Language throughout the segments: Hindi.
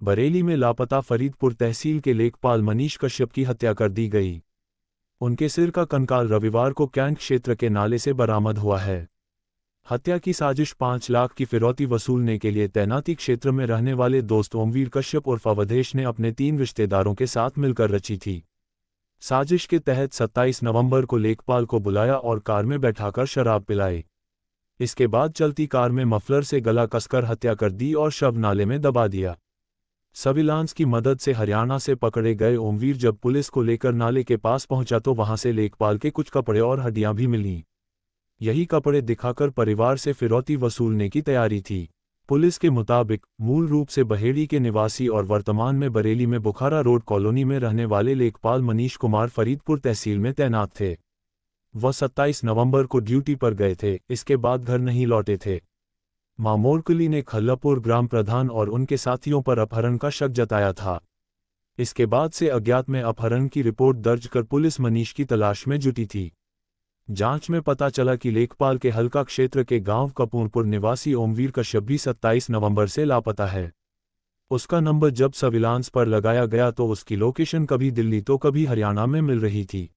बरेली में लापता फरीदपुर तहसील के लेखपाल मनीष कश्यप की हत्या कर दी गई। उनके सिर का कंकाल रविवार को कैंट क्षेत्र के नाले से बरामद हुआ है। हत्या की साजिश 5 लाख की फिरौती वसूलने के लिए तैनाती क्षेत्र में रहने वाले दोस्त ओमवीर कश्यप उर्फ अवधेश ने अपने 3 रिश्तेदारों के साथ मिलकर रची थी। साजिश के तहत 27 नवंबर को लेखपाल को बुलाया और कार में बैठाकर शराब पिलाई। इसके बाद चलती कार में मफलर से गला कसकर हत्या कर दी और शव नाले में दबा दिया। सर्विलांस की मदद से हरियाणा से पकड़े गए ओमवीर जब पुलिस को लेकर नाले के पास पहुंचा तो वहां से लेखपाल के कुछ कपड़े और हड्डियां भी मिलीं। यही कपड़े दिखाकर परिवार से फिरौती वसूलने की तैयारी थी। पुलिस के मुताबिक मूल रूप से बहेड़ी के निवासी और वर्तमान में बरेली में बुखारा रोड कॉलोनी में रहने वाले लेखपाल मनीष कुमार फरीदपुर तहसील में तैनात थे। वह 27 नवंबर को ड्यूटी पर गए थे, इसके बाद घर नहीं लौटे थे। मां मोरकली ने खल्लापुर ग्राम प्रधान और उनके साथियों पर अपहरण का शक जताया था। इसके बाद से अज्ञात में अपहरण की रिपोर्ट दर्ज कर पुलिस मनीष की तलाश में जुटी थी। जांच में पता चला कि लेखपाल के हल्का क्षेत्र के गांव कपूरपुर निवासी ओमवीर कश्यप भी 27 नवंबर से लापता है। उसका नंबर जब सर्विलांस पर लगाया गया तो उसकी लोकेशन कभी दिल्ली तो कभी हरियाणा में मिल रही थी।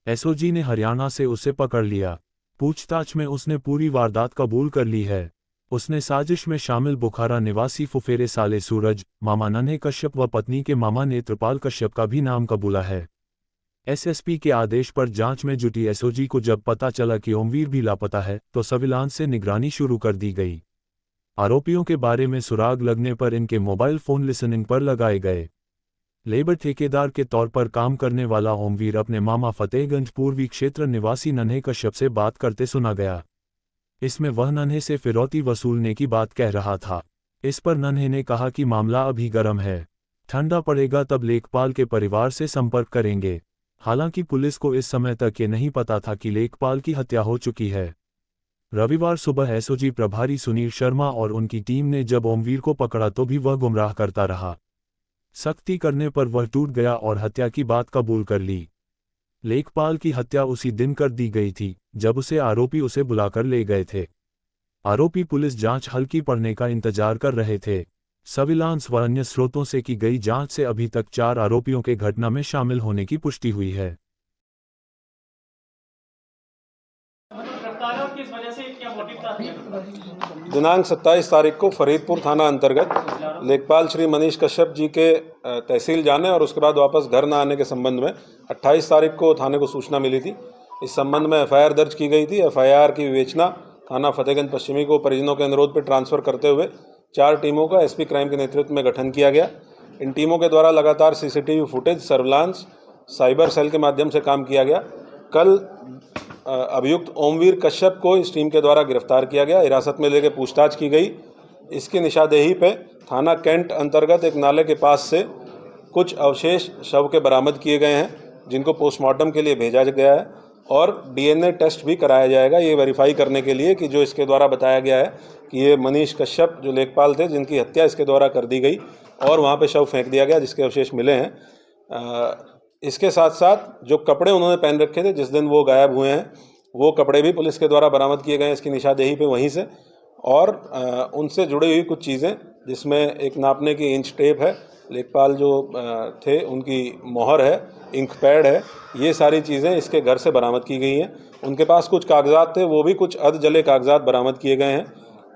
एसओजी ने हरियाणा से उसे पकड़ लिया। पूछताछ में उसने पूरी वारदात कबूल कर ली है। उसने साजिश में शामिल बुखारा निवासी फुफेरे साले सूरज, मामा नन्हे कश्यप व पत्नी के मामा नेत्रपाल कश्यप का भी नाम कबूला है। एसएसपी के आदेश पर जांच में जुटी एसओजी को जब पता चला कि ओमवीर भी लापता है तो सर्विलांस से निगरानी शुरू कर दी गई। आरोपियों के बारे में सुराग लगने पर इनके मोबाइल फोन लिसनिंग पर लगाए गए। लेबर ठेकेदार के तौर पर काम करने वाला ओमवीर अपने मामा फतेहगंज पूर्वी क्षेत्र निवासी नन्हे कश्यप से बात करते सुना गया। इसमें वह नन्हे से फिरौती वसूलने की बात कह रहा था। इस पर नन्हे ने कहा कि मामला अभी गर्म है, ठंडा पड़ेगा तब लेखपाल के परिवार से संपर्क करेंगे। हालांकि पुलिस को इस समय तक ये नहीं पता था कि लेखपाल की हत्या हो चुकी है। रविवार सुबह एसओजी प्रभारी सुनील शर्मा और उनकी टीम ने जब ओमवीर को पकड़ा तो भी वह गुमराह करता रहा। सख्ती करने पर वह टूट गया और हत्या की बात कबूल कर ली। लेखपाल की हत्या उसी दिन कर दी गई थी जब आरोपी उसे बुलाकर ले गए थे। आरोपी पुलिस जांच हल्की पड़ने का इंतजार कर रहे थे। सर्विलांस व अन्य स्रोतों से की गई जांच से अभी तक 4 आरोपियों के घटना में शामिल होने की पुष्टि हुई है। दिनांक 27 तारीख को फरीदपुर थाना अंतर्गत लेखपाल श्री मनीष कश्यप जी के तहसील जाने और उसके बाद वापस घर न आने के संबंध में 28 तारीख को थाने को सूचना मिली थी। इस संबंध में एफआईआर दर्ज की गई थी। एफआईआर की विवेचना थाना फतेहगंज पश्चिमी को परिजनों के अनुरोध पर ट्रांसफर करते हुए 4 टीमों का एसपी क्राइम के नेतृत्व में गठन किया गया। इन टीमों के द्वारा लगातार CCTV footage, surveillance, cyber cell के माध्यम से काम किया गया। कल अभियुक्त ओमवीर कश्यप को इस टीम के द्वारा गिरफ्तार किया गया, हिरासत में लेकर पूछताछ की गई। इसकी निशानदेही पे थाना कैंट अंतर्गत एक नाले के पास से कुछ अवशेष शव के बरामद किए गए हैं, जिनको पोस्टमार्टम के लिए भेजा गया है और डीएनए टेस्ट भी कराया जाएगा, ये वेरीफाई करने के लिए कि जो इसके द्वारा बताया गया है कि ये मनीष कश्यप जो लेखपाल थे जिनकी हत्या इसके द्वारा कर दी गई और वहाँ पे शव फेंक दिया गया जिसके अवशेष मिले हैं। इसके साथ साथ जो कपड़े उन्होंने पहन रखे थे जिस दिन वो गायब हुए हैं, वो कपड़े भी पुलिस के द्वारा बरामद किए गए हैं इसकी निशानदेही पे वहीं से। और उनसे जुड़ी हुई कुछ चीज़ें जिसमें एक नापने की इंच टेप है, लेखपाल जो थे उनकी मोहर है, इंक पैड है, ये सारी चीज़ें इसके घर से बरामद की गई हैं। उनके पास कुछ कागजात थे, वो भी कुछ अधजले कागजात बरामद किए गए हैं।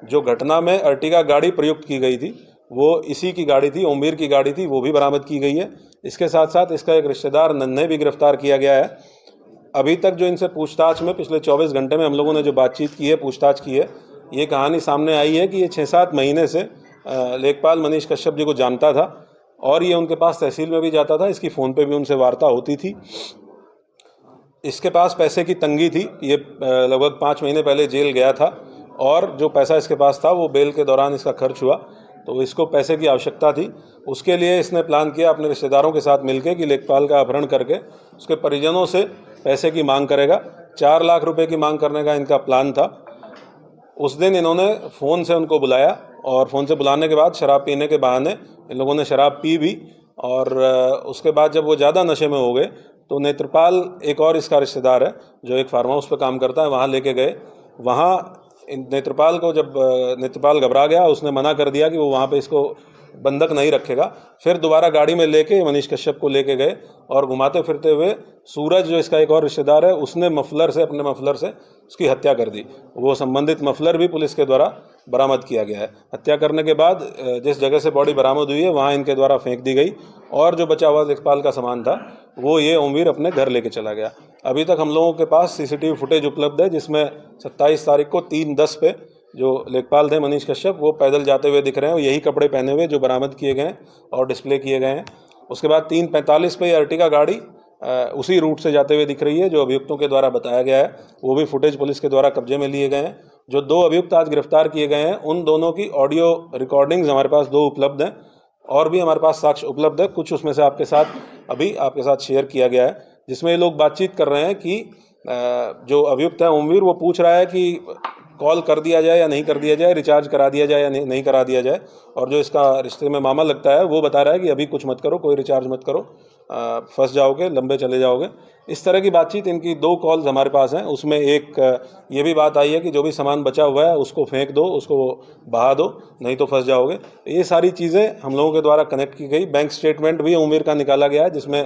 जो घटना में अर्टिगा गाड़ी प्रयुक्त की गई थी वो इसी की गाड़ी थी, ओमवीर की गाड़ी थी, वो भी बरामद की गई है। इसके साथ साथ इसका एक रिश्तेदार नन्हे भी गिरफ्तार किया गया है। अभी तक जो इनसे पूछताछ में पिछले 24 घंटे में हम लोगों ने जो बातचीत की है, पूछताछ की है, ये कहानी सामने आई है कि ये 6-7 महीने से लेखपाल मनीष कश्यप जी को जानता था और ये उनके पास तहसील में भी जाता था। इसकी फ़ोन पे भी उनसे वार्ता होती थी। इसके पास पैसे की तंगी थी। ये लगभग 5 महीने पहले जेल गया था और जो पैसा इसके पास था वो बेल के दौरान इसका खर्च हुआ, तो इसको पैसे की आवश्यकता थी। उसके लिए इसने प्लान किया अपने रिश्तेदारों के साथ मिलकर कि लेखपाल का अपहरण करके उसके परिजनों से पैसे की मांग करेगा। 4 लाख रुपए की मांग करने का इनका प्लान था। उस दिन इन्होंने फ़ोन से उनको बुलाया और फ़ोन से बुलाने के बाद शराब पीने के बहाने इन लोगों ने शराब पी भी और उसके बाद जब वो ज़्यादा नशे में हो गए तो नेत्रपाल, एक और इसका रिश्तेदार है जो एक फार्म हाउस पर काम करता है, वहाँ लेके गए। वहाँ नेत्रपाल को जब नेत्रपाल घबरा गया, उसने मना कर दिया कि वो वहाँ पे इसको बंधक नहीं रखेगा। फिर दोबारा गाड़ी में लेके मनीष कश्यप को लेके गए और घुमाते फिरते हुए सूरज, जो इसका एक और रिश्तेदार है, उसने अपने मफलर से उसकी हत्या कर दी। वो संबंधित मफलर भी पुलिस के द्वारा बरामद किया गया है। हत्या करने के बाद जिस जगह से बॉडी बरामद हुई है वहाँ इनके द्वारा फेंक दी गई और जो बचा हुआ लेखपाल का सामान था वो ये ओमवीर अपने घर लेके चला गया। अभी तक हम लोगों के पास सीसीटीवी फुटेज उपलब्ध है जिसमें 27 तारीख को 3:10 पे जो लेखपाल थे मनीष कश्यप वो पैदल जाते हुए दिख रहे हैं, यही कपड़े पहने हुए जो बरामद किए गए हैं और डिस्प्ले किए गए हैं। उसके बाद 3:45 पे अर्टिगा गाड़ी उसी रूट से जाते हुए दिख रही है जो अभियुक्तों के द्वारा बताया गया है। वो भी फुटेज पुलिस के द्वारा कब्जे में लिए गए हैं। जो 2 अभियुक्त आज गिरफ्तार किए गए हैं उन दोनों की ऑडियो रिकॉर्डिंग्स हमारे पास 2 उपलब्ध हैं और भी हमारे पास साक्ष्य उपलब्ध है। कुछ उसमें से आपके साथ शेयर किया गया है जिसमें ये लोग बातचीत कर रहे हैं कि जो अभियुक्त है ओमवीर वो पूछ रहा है कि कॉल कर दिया जाए या नहीं कर दिया जाए, रिचार्ज करा दिया जाए या नहीं करा दिया जाए, और जो इसका रिश्ते में मामा लगता है वो बता रहा है कि अभी कुछ मत करो, कोई रिचार्ज मत करो, फंस जाओगे, लंबे चले जाओगे। इस तरह की बातचीत, इनकी 2 कॉल्स हमारे पास हैं। उसमें एक ये भी बात आई है कि जो भी सामान बचा हुआ है उसको फेंक दो, उसको बहा दो, नहीं तो फंस जाओगे। ये सारी चीज़ें हम लोगों के द्वारा कनेक्ट की गई। बैंक स्टेटमेंट भी ओमवीर का निकाला गया है जिसमें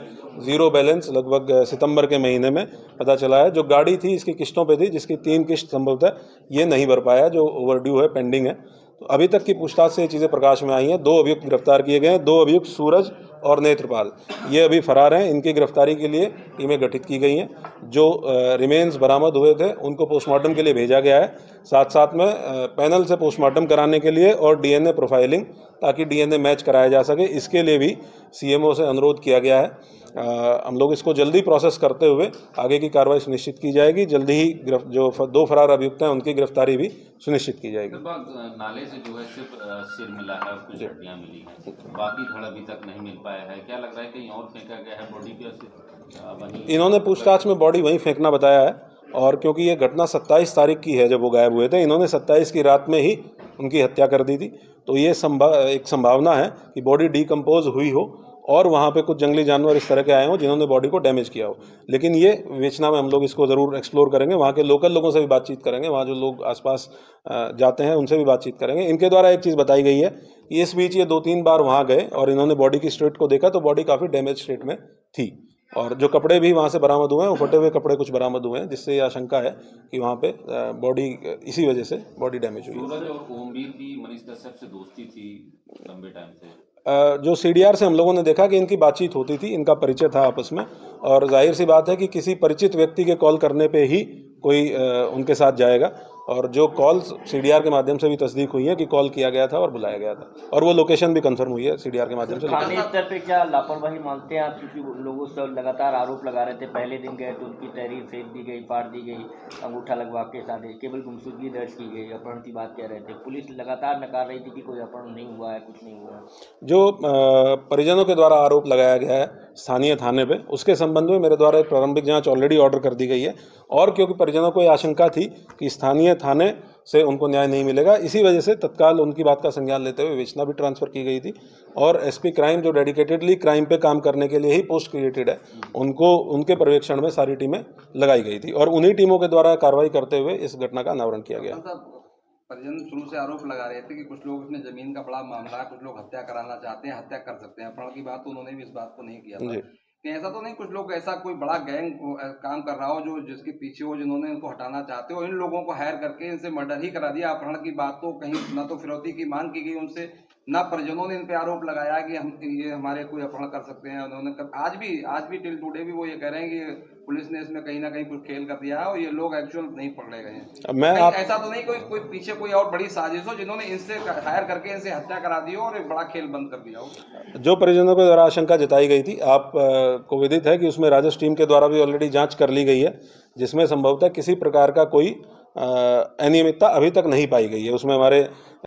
0 बैलेंस लगभग सितंबर के महीने में पता चला है। जो गाड़ी थी इसकी किस्तों पे थी, जिसकी 3 किस्त संभवतः ये नहीं भर पाया, जो ओवरड्यू है, पेंडिंग है। तो अभी तक की पूछताछ से ये चीज़ें प्रकाश में आई हैं। 2 अभियुक्त गिरफ्तार किए गए हैं। 2 अभियुक्त सूरज और नेत्रपाल ये अभी फरार हैं। इनकी गिरफ्तारी के लिए टीमें गठित की गई हैं। जो रिमेन्स बरामद हुए थे उनको पोस्टमार्टम के लिए भेजा गया है, साथ साथ में पैनल से पोस्टमार्टम कराने के लिए और डीएनए प्रोफाइलिंग, ताकि डीएनए मैच कराया जा सके, इसके लिए भी सीएमओ से अनुरोध किया गया है। हम लोग इसको जल्दी प्रोसेस करते हुए आगे की कार्रवाई सुनिश्चित की जाएगी। जल्दी ही जो 2 फरार अभियुक्त हैं उनकी गिरफ्तारी भी सुनिश्चित की जाएगी। नाले से जो है सिर्फ सिर मिला है और कुछ हड्डियां मिली हैं, बाकी धड़ अभी तक नहीं मिल पाया है। क्या लग रहा है कहीं और फेंका गया है बॉडी के? इन्होंने पूछताछ में बॉडी वहीं फेंकना बताया है, और क्योंकि ये घटना 27 तारीख की है जब वो गायब हुए थे, इन्होंने 27 की रात में ही उनकी हत्या कर दी थी। तो ये एक संभावना है कि बॉडी डिकम्पोज हुई हो और वहाँ पे कुछ जंगली जानवर इस तरह के आए हों जिन्होंने बॉडी को डैमेज किया हो। लेकिन ये विवेचना में हम लोग इसको ज़रूर एक्सप्लोर करेंगे, वहाँ के लोकल लोगों से भी बातचीत करेंगे, वहाँ जो लोग आसपास जाते हैं उनसे भी बातचीत करेंगे। इनके द्वारा एक चीज़ बताई गई है कि इस बीच ये 2-3 बार वहाँ गए और इन्होंने बॉडी की स्टेट को देखा तो बॉडी काफ़ी डैमेज स्टेट में थी, और जो कपड़े भी वहाँ से बरामद हुए हैं वो फटे हुए कपड़े कुछ बरामद हुए हैं, जिससे ये आशंका है कि वहाँ पे बॉडी इसी वजह से बॉडी डैमेज हुई है। सूरज और ओमवीर की मनीष कश्यप से दोस्ती थी लंबे टाइम से। जो सीडीआर से हम लोगों ने देखा कि इनकी बातचीत होती थी, इनका परिचय था आपस में, और जाहिर सी बात है कि किसी परिचित व्यक्ति के कॉल करने पे ही कोई उनके साथ जाएगा, और जो कॉल सीडीआर के माध्यम से भी तस्दीक हुई है कि कॉल किया गया था और बुलाया गया था, और वो लोकेशन भी कंफर्म हुई है सीडीआर के माध्यम से। थाने स्तर पे क्या लापरवाही मानते हैं आप? क्योंकि लोगों से लगातार आरोप लगा रहे थे, पहले दिन गए तो उनकी तहरीर फेंक दी गई, फाड़ दी गई, अंगूठा लगवा के साथ केवल गुमशुदगी दर्ज की गई, अपहरण की बात कह रहे थे। पुलिस लगातार नकार रही थी कि कोई अपहरण नहीं हुआ है, कुछ नहीं हुआ है। जो परिजनों के द्वारा आरोप लगाया गया है स्थानीय थाने पे, उसके संबंध में मेरे द्वारा एक प्रारंभिक जांच ऑलरेडी ऑर्डर कर दी गई है, और क्योंकि परिजनों को ये आशंका थी कि स्थानीय थाने से उनको न्याय नहीं मिलेगा, इसी वजह से तत्काल उनकी बात का संज्ञान लेते हुए विवेचना भी ट्रांसफ़र की गई थी, और एसपी क्राइम जो डेडिकेटेडली क्राइम पे काम करने के लिए ही पोस्ट क्रिएटेड है, उनको उनके पर्यवेक्षण में सारी टीमें लगाई गई थी, और उन्हीं टीमों के द्वारा कार्रवाई करते हुए इस घटना का अनावरण किया गया। परिजन शुरू से आरोप लगा रहे थे कि कुछ लोग इसमें जमीन का बड़ा मामला है, कुछ लोग हत्या कराना चाहते हैं, हत्या कर सकते हैं। अपहरण की बात तो उन्होंने भी इस बात को नहीं किया था कि ऐसा तो नहीं कुछ लोग ऐसा कोई बड़ा गैंग काम कर रहा हो जो जिसके पीछे हो, जिन्होंने इनको हटाना चाहते हो, इन लोगों को हायर करके इनसे मर्डर ही करा दिया। अपहरण की बात तो कहीं ना तो फिरौती की मांग की गई उनसे, ना परिजनों ने इन पे आरोप लगाया कि हम ये हमारे कोई अपहरण कर सकते हैं। उन्होंने आज भी टिल टुडे भी वो ये कह रहे हैं कि पुलिस ने इसमें कहीं ना कहीं कुछ खेल कर दिया है और ये लोग एक्चुअल नहीं पकड़े गए हैं। ऐसा तो नहीं कोई पीछे कोई और बड़ी साजिश हो जिन्होंने इनसे हायर करके इनसे हत्या करा दी हो और एक बड़ा खेल बंद कर दिया हो। जो परिजनों के द्वारा आशंका जताई गई थी, आप को विदित है कि उसमें राजस्व टीम के द्वारा भी ऑलरेडी जांच कर ली गई है, जिसमें संभवतः किसी प्रकार का कोई अनियमितता अभी तक नहीं पाई गई है। उसमें हमारे